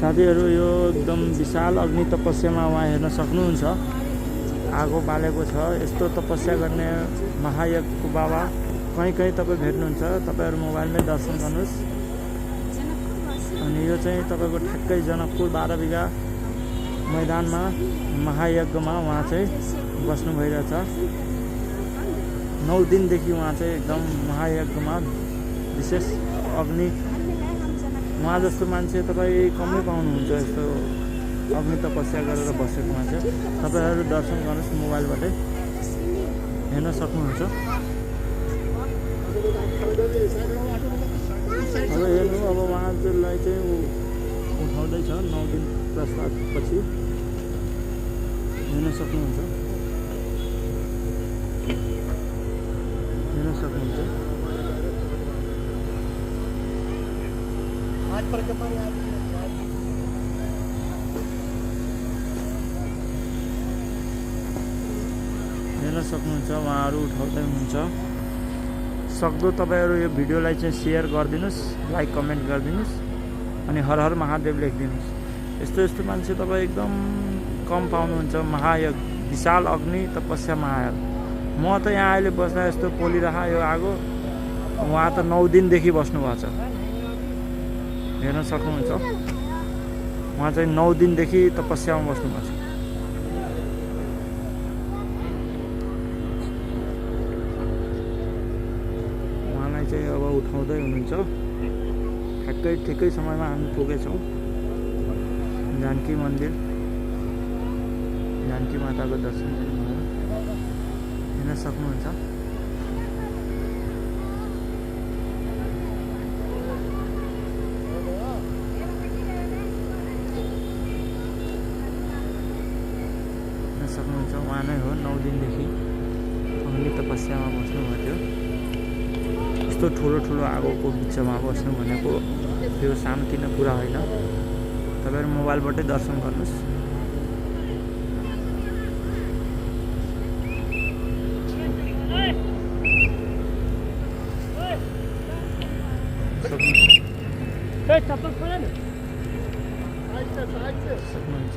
साथीहरू यो एकदम विशाल अग्नि तपस्यामा उहाँ हेर्न सक्नुहुन्छ। आगो बालेको छ। यस्तो तपस्या गर्ने महायज्ञको बाबा कहीँ कहीँ तपाईँ भेट्नुहुन्छ। तपाईँहरू मोबाइलमै दर्शन गर्नुहोस्। अनि यो चाहिँ तपाईँको ठ्याक्कै जनकपुर 12 बिघा मैदानमा महायज्ञमा उहाँ चाहिँ बस्नु भइरहेछ। 9 दिनदेखि उहाँ चाहिँ एकदम महायज्ञमा विशेष अग्नि। उहाँ जस्तो मान्छे तपाईँ कमै पाउनुहुन्छ यस्तो अग्नि तपस्या गरेर बसेको मान्छे। तपाईँहरू दर्शन गर्नुहोस्, मोबाइलबाटै हेर्न सक्नुहुन्छ। अब हेर्नु, अब उहाँलाई चाहिँ उठाउँदैछ 9 दिन प्रसादपछि हेर्न सक्नुहुन्छ। हेर्न सक्नुहुन्छ। हेर्न सक्नुहुन्छ, उहाँहरू उठाउँदै हुनुहुन्छ। सक्दो तपाईँहरू यो भिडियोलाई चाहिँ सेयर गरिदिनुहोस्, लाइक कमेन्ट गरिदिनुहोस् अनि हर हर महादेव लेखिदिनुहोस्। यस्तो यस्तो मान्छे तपाईँ एकदम कम पाउनुहुन्छ। महायज्ञ विशाल अग्नि तपस्या महायज्ञ। म त यहाँ अहिले बस्दा यस्तो पोलिरह यो आगो, उहाँ त 9 दिनदेखि बस्नुभएको छ। हेर्न सक्नुहुन्छ, उहाँ चाहिँ 9 दिनदेखि तपस्यामा बस्नुभएको छ। उहाँलाई चाहिँ अब उठाउँदै हुनुहुन्छ। ठिकै समयमा हामी पुगेछौँ जानकी मन्दिर। जानकी माताको दर्शन गर्नुभयो। हेर्न सक्नुहुन्छ। सक्नुहुन्छ उहाँ नै हो 9 दिनदेखि अग्नि तपस्यामा बस्नुभएको थियो। यस्तो ठुलो आगोको बिचमा बस्नु भनेको त्यो सानोतिनो कुरा होइन। तपाईँहरू मोबाइलबाटै दर्शन गर्नुहोस्। सक्नुहुन्छ।